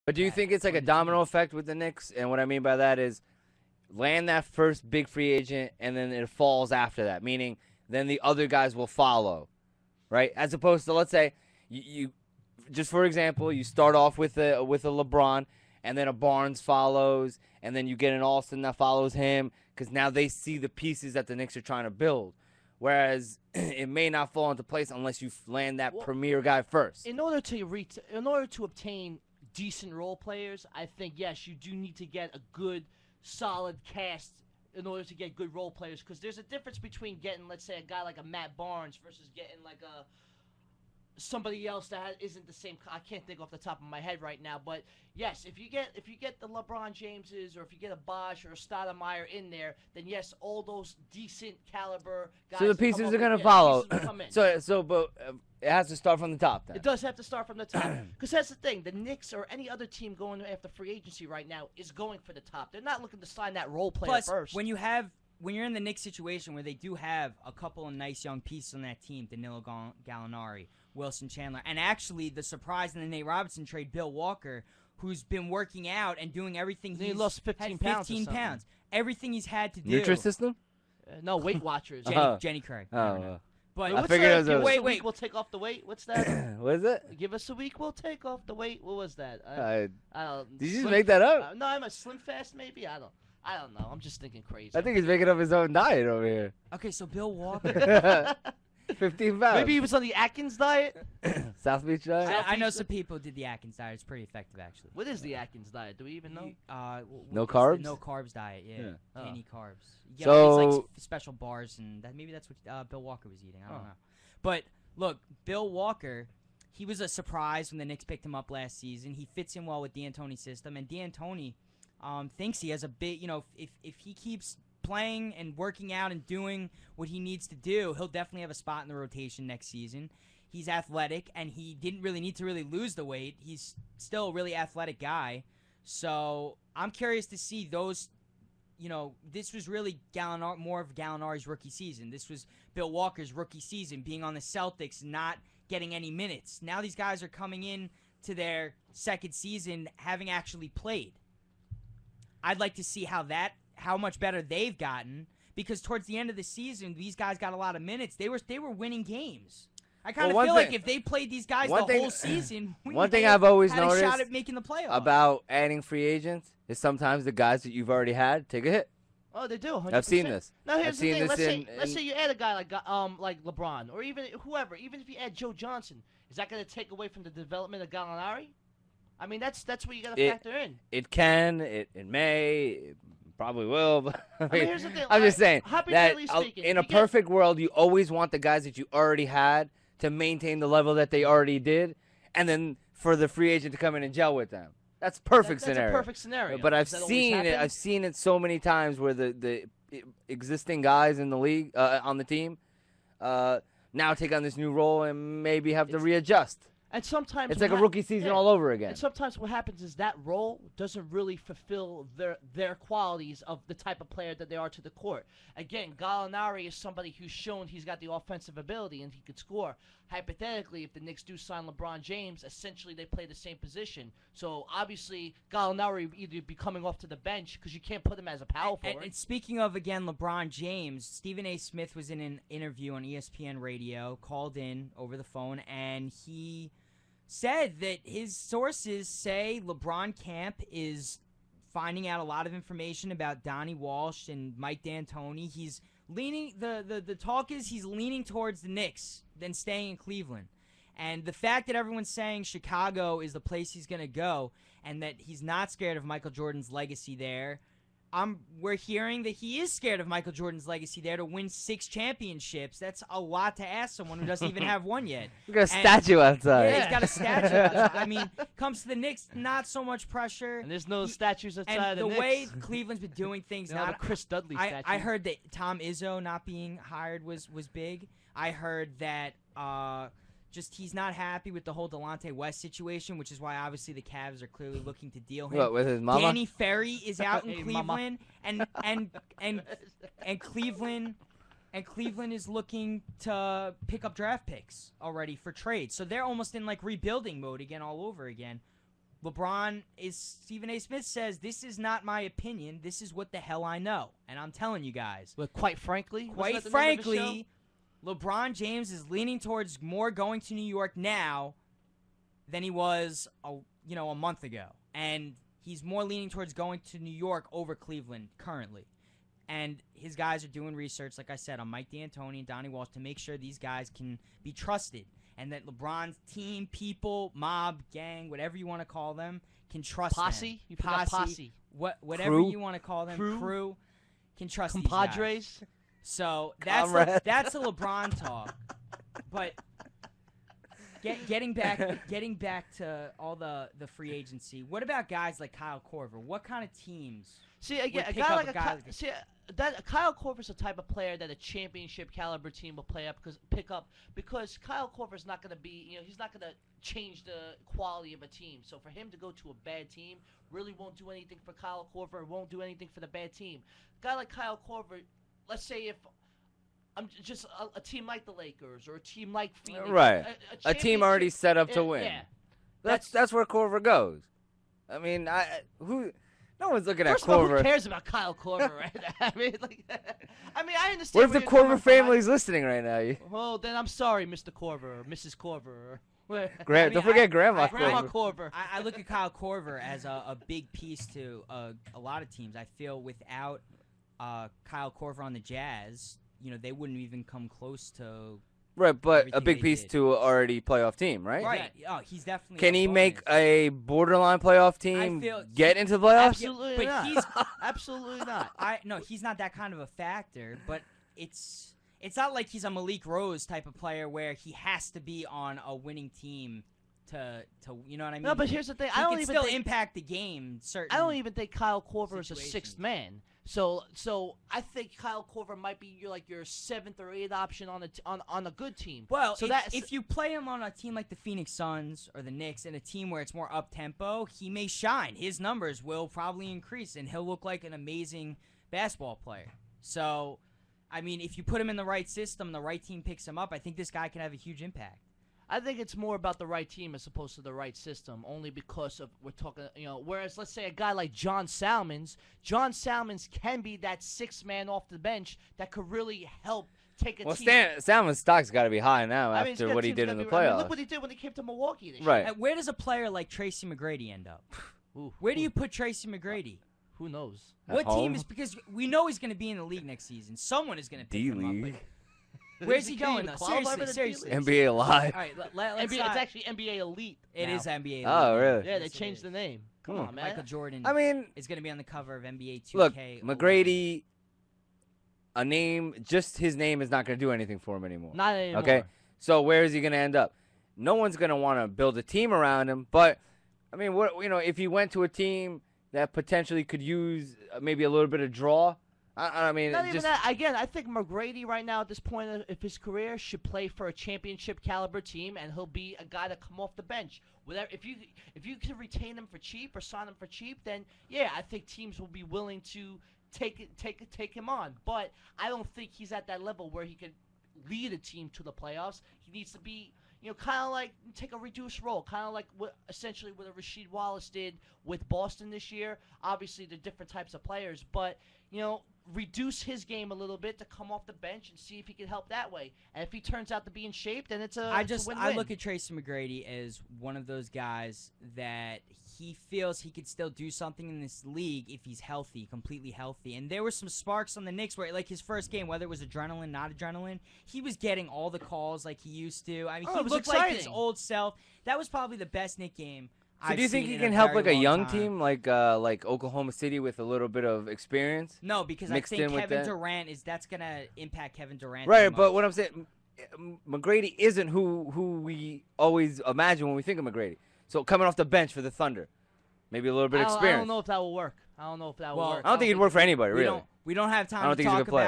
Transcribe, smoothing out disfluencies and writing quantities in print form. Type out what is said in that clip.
But do you think it's like a domino effect with the Knicks? And what I mean by that is land that first big free agent, and then it falls after that, meaning then the other guys will follow, right? As opposed to, let's say, you just for example, you start off with a LeBron, and then a Barnes follows, and then you get an Alston that follows him, because now they see the pieces that the Knicks are trying to build. Whereas it may not fall into place unless you land that premier guy first. In order to obtain decent role players, I think yes, you do need to get a good, solid cast in order to get good role players. Because there's a difference between getting, let's say, a guy like a Matt Barnes versus getting like somebody else that isn't the same. I can't think off the top of my head right now, but yes, if you get the LeBron Jameses, or if you get a Bosh or a Stoudemire in there, then yes, all those decent caliber guys. So the pieces are gonna follow. But it has to start from the top. Then it does have to start from the top, because that's the thing. The Knicks or any other team going after free agency right now is going for the top. They're not looking to sign that role player first. When you're in the Knicks situation where they do have a couple of nice young pieces on that team, Danilo Gallinari, Wilson Chandler, and actually the surprise in the Nate Robinson trade, Bill Walker, who's been working out and doing everything. He lost 15 pounds. 15 pounds. Everything he's had to do. Nutrisystem? No, Weight Watchers. Jenny Craig. Oh. But I figured it was wait, we'll take off the weight. What's that? What is it? Give us a week, we'll take off the weight. What was that? Did you just make that up? No, I'm a Slim Fast maybe. I don't know. I'm just thinking crazy. I think he's making up his own diet over here. Okay, so Bill Walker. 15 pounds. Maybe he was on the Atkins diet. South Beach diet? I know some people did the Atkins diet. It's pretty effective, actually. What is the Atkins diet? Do we even know? No carbs? No carbs diet, yeah. Any carbs. Yeah, so, it's like special bars, and maybe that's what Bill Walker was eating. I don't know. But, look, Bill Walker, he was a surprise when the Knicks picked him up last season. He fits in well with D'Antoni's system, and D'Antoni thinks he has a bit, if he keeps playing and working out and doing what he needs to do, he'll definitely have a spot in the rotation next season. He's athletic, and he didn't really need to lose the weight. He's still a really athletic guy. So I'm curious to see those. This was really more of Gallinari's rookie season. This was Bill Walker's rookie season, being on the Celtics, not getting any minutes. Now these guys are coming in to their second season having actually played. I'd like to see how much better they've gotten, because towards the end of the season, these guys got a lot of minutes. They were winning games. I kind of feel like if they played these guys the whole season, one thing I've always had noticed a shot at making the playoffs. About adding free agents is sometimes the guys that you've already had take a hit. Oh, they do. 100%. I've seen this. Now here's the thing. Let's say you add a guy like LeBron, or even whoever. Even if you add Joe Johnson, is that going to take away from the development of Gallinari? I mean, that's what you got to factor in. It can. It may. It probably will. But I mean, here's the thing. I'm just saying that speaking, in a perfect world, you always want the guys that you already had to maintain the level that they already did, and then for the free agent to come in and gel with them. That's perfect scenario. That's a perfect scenario. But I've seen it. I've seen it so many times where the existing guys in the league on the team now take on this new role and maybe have to readjust. And sometimes it's like a rookie season all over again. And sometimes what happens is that role doesn't really fulfill their qualities of the type of player that they are to the court. Again, Gallinari is somebody who's shown he's got the offensive ability and he could score. Hypothetically, if the Knicks do sign LeBron James, essentially they play the same position. So obviously, Gallinari would either be coming off to the bench because you can't put him as a power forward. And speaking of, again, LeBron James, Stephen A. Smith was in an interview on ESPN Radio, called in over the phone, and he said that his sources say LeBron camp is finding out a lot of information about Donnie Walsh and Mike D'Antoni. He's leaning, the talk is he's leaning towards the Knicks than staying in Cleveland. And the fact that everyone's saying Chicago is the place he's going to go and that he's not scared of Michael Jordan's legacy there, we're hearing that he is scared of Michael Jordan's legacy there to win 6 championships. That's a lot to ask someone who doesn't even have one yet. He's got a statue outside. Yeah, he's got a statue outside. I mean, comes to the Knicks, not so much pressure. And there's no statues outside and the the Knicks. way Cleveland's been doing things. Not a Chris Dudley statue. I heard that Tom Izzo not being hired was big. I heard that just he's not happy with the whole Delonte West situation, which is why obviously the Cavs are clearly looking to deal him. What, with his mama? Danny Ferry is out in Hey, Cleveland, and Cleveland is looking to pick up draft picks already for trade. So they're almost in like rebuilding mode again, all over again. Stephen A. Smith says, this is not my opinion. This is what the hell I know. And I'm telling you guys. But quite frankly, LeBron James is leaning towards more going to New York now than he was, a month ago. And he's more leaning towards going to New York over Cleveland currently. And his guys are doing research, like I said, on Mike D'Antoni and Donnie Walsh to make sure these guys can be trusted. And that LeBron's team, people, mob, gang, whatever you want to call them, can trust posse? them. You forgot posse. Whatever Crew? you want to call them, crew can trust Compadres? these guys. So that's a LeBron talk. But getting back to all the free agency, what about guys like Kyle Korver? What kind of teams? See, again, a guy like Kyle Korver's the type of player that a championship caliber team will pick up because Kyle Korver's not going to be, he's not going to change the quality of a team. So for him to go to a bad team really won't do anything for Kyle Korver, won't do anything for the bad team. A guy like Kyle Korver, let's say if I'm just a team like the Lakers or a team like Phoenix, right, a team already set up to win. Yeah, that's where Korver goes. I mean, no one's looking at First of all, Korver. who cares about Kyle Korver right now? I understand. What if the Korver family's listening right now? Well, then I'm sorry, Mr. Korver or Mrs. Korver. Don't forget Grandma Korver. I look at Kyle Korver as a big piece to a lot of teams. I feel without Kyle Korver on the Jazz, they wouldn't even come close to. Right, but a big they piece did. to an already playoff team, right? Right. Oh, he's definitely. Can a he bonus. make a borderline playoff team get into the playoffs? Absolutely not. Absolutely not. No, he's not that kind of a factor. But it's not like he's a Malik Rose type of player where he has to be on a winning team to you know what I mean? No, but here's the thing. He can still impact the game. I don't even think Kyle Korver is a sixth man. So I think Kyle Korver might be your seventh or eighth option on a good team. Well, if you play him on a team like the Phoenix Suns or the Knicks and a team where it's more up tempo, he may shine. His numbers will probably increase, and he'll look like an amazing basketball player. So, I mean, if you put him in the right system, the right team picks him up, I think this guy can have a huge impact. I think it's more about the right team as opposed to the right system, only because of we're talking, whereas let's say a guy like John Salmons can be that sixth man off the bench that could really help take a team. Well, Salmon's stock's got to be high now after what he did in the playoffs. Look what he did when he came to Milwaukee this right. year. Where does a player like Tracy McGrady end up? Where do you put Tracy McGrady? Who knows? What team is, because we know he's going to be in the league next season. Someone is going to pick him up. Where's he going, though? Seriously. NBA Live. All right, let's it's actually NBA Elite. It is NBA Elite. Oh, really? Yeah, they changed the name. Come on, man. Michael Jordan is going to be on the cover of NBA 2K. Look, McGrady, just his name is not going to do anything for him anymore. Not anymore. Okay? So where is he going to end up? No one's going to want to build a team around him, but, I mean, if he went to a team that potentially could use maybe a little bit of draw, I mean, not even that. Again, I think McGrady right now at this point of his career should play for a championship caliber team, and he'll be a guy to come off the bench. If you can retain him for cheap or sign him for cheap, then yeah, I think teams will be willing to take him on. But I don't think he's at that level where he could lead a team to the playoffs. He needs to be, kind of like take a reduced role, kind of like essentially what Rasheed Wallace did with Boston this year. Obviously, they're different types of players, but reduce his game a little bit to come off the bench and see if he can help that way. And if he turns out to be in shape, then it's a win-win. I look at Tracy McGrady as one of those guys that he feels he could still do something in this league if he's healthy, completely healthy. And there were some sparks on the Knicks where, like his first game, whether it was adrenaline, not adrenaline, he was getting all the calls like he used to. I mean, he looked like his old self. That was probably the best Knick game. So do you think he can help like a young team like Oklahoma City with a little bit of experience? No, because I think Kevin Durant that's gonna impact Kevin Durant. Right, but what I'm saying, McGrady isn't who we always imagine when we think of McGrady. So coming off the bench for the Thunder, maybe a little bit of experience. I don't know if that will work. I don't know if that will work. I don't think it'd work for anybody, really. We don't have time I don't to think he's a talk good player. about